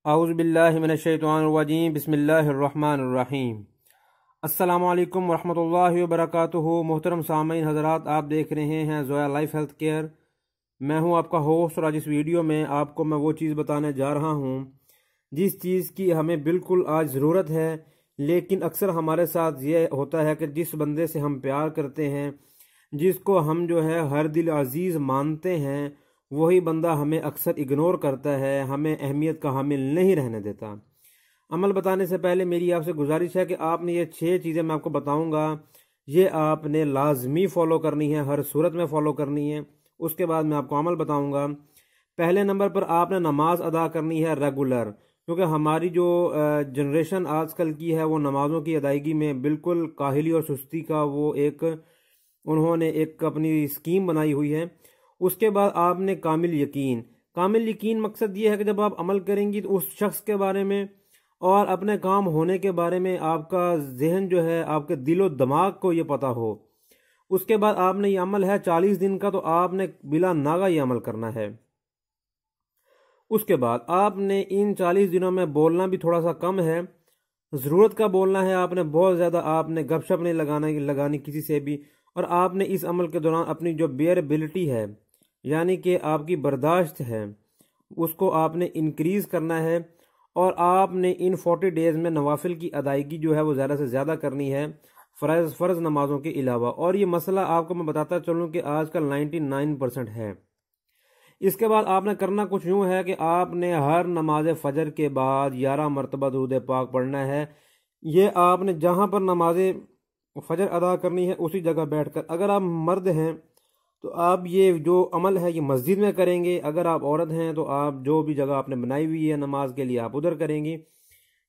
औज़ुबिल्लाहिमिनश्शैतानिर्रजीम बिस्मिल्लाहिर्रहमानिर्रहीम। अस्सलामु अलैकुम वरहमतुल्लाहि वबरकातुहू। मोहतरम सामीन हज़रात, आप देख रहे हैं ज़ोया लाइफ हेल्थ केयर। मैं हूं आपका होस्ट और आज इस वीडियो में आपको मैं वो चीज़ बताने जा रहा हूं जिस चीज़ की हमें बिल्कुल आज ज़रूरत है, लेकिन अक्सर हमारे साथ ये होता है कि जिस बंदे से हम प्यार करते हैं, जिसको हम जो है हर दिल अजीज़ मानते हैं, वही बंदा हमें अक्सर इग्नोर करता है, हमें अहमियत का हामिल नहीं रहने देता। अमल बताने से पहले मेरी आपसे गुजारिश है कि आपने ये 6 चीज़ें मैं आपको बताऊंगा, ये आपने लाजमी फ़ॉलो करनी है, हर सूरत में फ़ॉलो करनी है। उसके बाद मैं आपको अमल बताऊंगा। पहले नंबर पर आपने नमाज अदा करनी है रेगुलर, क्योंकि हमारी जो जनरेशन आजकल की है वो नमाज़ों की अदायगी में बिल्कुल काहिली और सुस्ती का वो एक उन्होंने एक अपनी स्कीम बनाई हुई है। उसके बाद आपने कामिल यकीन मकसद ये है कि जब आप अमल करेंगी तो उस शख्स के बारे में और अपने काम होने के बारे में आपका जहन जो है, आपके दिलो दिमाग को ये पता हो। उसके बाद आपने ये अमल है 40 दिन का, तो आपने बिला नागा ये अमल करना है। उसके बाद आपने इन 40 दिनों में बोलना भी थोड़ा सा कम है, ज़रूरत का बोलना है। आपने बहुत ज़्यादा आपने गपशप नहीं लगानी किसी से भी। और आपने इस अमल के दौरान अपनी जो बेयरबिलिटी है, यानी कि आपकी बर्दाश्त है, उसको आपने इंक्रीज़ करना है। और आपने इन 40 डेज़ में नवाफिल की अदायगी जो है वो ज़्यादा से ज़्यादा करनी है, फ़र्ज़ नमाज़ों के अलावा। और ये मसला आपको मैं बताता चलूँ कि आजकल 99% है। इसके बाद आपने करना कुछ यूँ है कि आपने हर नमाज फ़जर के बाद 11 मरतबा दुरूद पाक पढ़ना है। ये आपने जहाँ पर नमाज फ़जर अदा करनी है उसी जगह बैठकर। अगर आप मर्द हैं तो आप ये जो अमल है ये मस्जिद में करेंगे, अगर आप औरत हैं तो आप जो भी जगह आपने बनाई हुई है नमाज के लिए आप उधर करेंगी।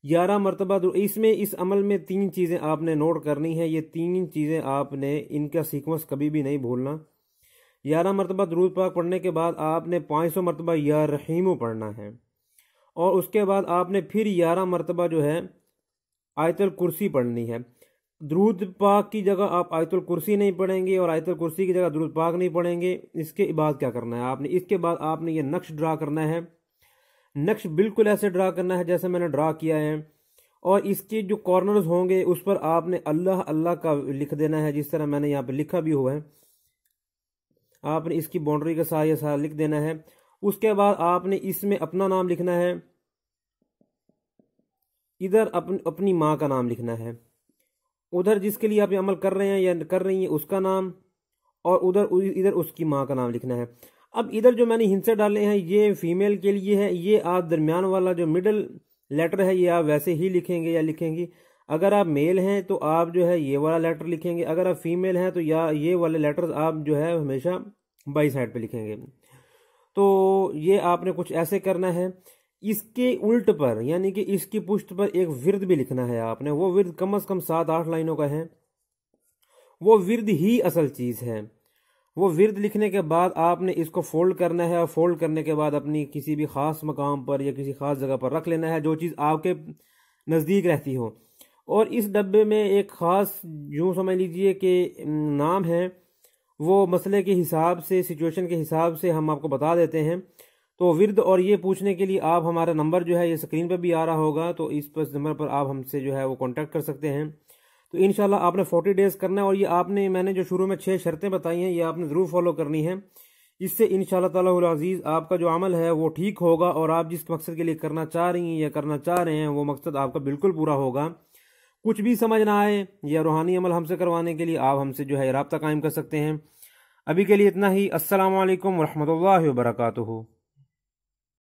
11 मरतबा इसमें इस अमल में 3 चीज़ें आपने नोट करनी है। ये 3 चीज़ें आपने इनका सीक्वेंस कभी भी नहीं भूलना। 11 मरतबा दुरूद पाक पढ़ने के बाद आपने 500 मरतबा या रहीमु पढ़ना है। और उसके बाद आपने फिर 11 मरतबा जो है आयतुल कुर्सी पढ़नी है। दुरूद पाक की जगह आप आयतुल कुर्सी नहीं पढ़ेंगे और आयतुल कुर्सी की जगह दुरूद पाक नहीं पढ़ेंगे। इसके बाद क्या करना है आपने, इसके बाद आपने ये नक्श ड्रा करना है। नक्श बिल्कुल ऐसे ड्रा करना है जैसे मैंने ड्रा किया है। और इसके जो कॉर्नर्स होंगे उस पर आपने अल्लाह अल्लाह का लिख देना है, जिस तरह मैंने यहाँ पे लिखा भी हुआ है। आपने इसकी बाउंड्री के साथ ये सारा लिख देना है। उसके बाद आपने इसमें अपना नाम लिखना है, इधर अपनी माँ का नाम लिखना है, उधर जिसके लिए आप ये अमल कर रहे हैं या कर रही हैं उसका नाम, और उधर इधर उसकी माँ का नाम लिखना है। अब इधर जो मैंने हिंसे डाले हैं ये फीमेल के लिए है। ये आप दरमियान वाला जो मिडल लेटर है ये आप वैसे ही लिखेंगे या लिखेंगी। अगर आप मेल हैं तो आप जो है ये वाला लेटर लिखेंगे, अगर आप फीमेल हैं तो या ये वाले लेटर्स आप जो है हमेशा बाई साइड पे लिखेंगे। तो ये आपने कुछ ऐसे करना है। इसके उल्ट पर यानी कि इसकी पुष्ट पर एक विर्द भी लिखना है आपने। वो विर्द कम से कम 7-8 लाइनों का है। वो विर्द ही असल चीज़ है। वो विर्द लिखने के बाद आपने इसको फोल्ड करना है और फोल्ड करने के बाद अपनी किसी भी ख़ास मकाम पर या किसी ख़ास जगह पर रख लेना है, जो चीज़ आपके नज़दीक रहती हो। और इस डब्बे में एक ख़ास यूँ समझ लीजिए कि नाम है, वो मसले के हिसाब से, सिचुएशन के हिसाब से हम आपको बता देते हैं। तो विर्द और ये पूछने के लिए आप हमारा नंबर जो है ये स्क्रीन पर भी आ रहा होगा, तो इस नंबर पर आप हमसे जो है वो कांटेक्ट कर सकते हैं। तो इंशाल्लाह आपने 40 डेज़ करना है। और ये मैंने जो शुरू में 6 शर्तें बताई हैं ये आपने ज़रूर फॉलो करनी है। इससे इंशाल्लाह ताला अज़ीज़ आपका जो अमल है वो ठीक होगा और आप जिस मकसद के लिए करना चाह रही हैं या करना चाह रहे हैं वो मकसद आपका बिल्कुल पूरा होगा। कुछ भी समझ ना आए या रूहानी अमल हमसे करवाने के लिए आप हमसे जो है रब्ता कायम कर सकते हैं। अभी के लिए इतना ही। अस्सलामु अलैकुम वरहमतुल्लाहि वबरकातुहू।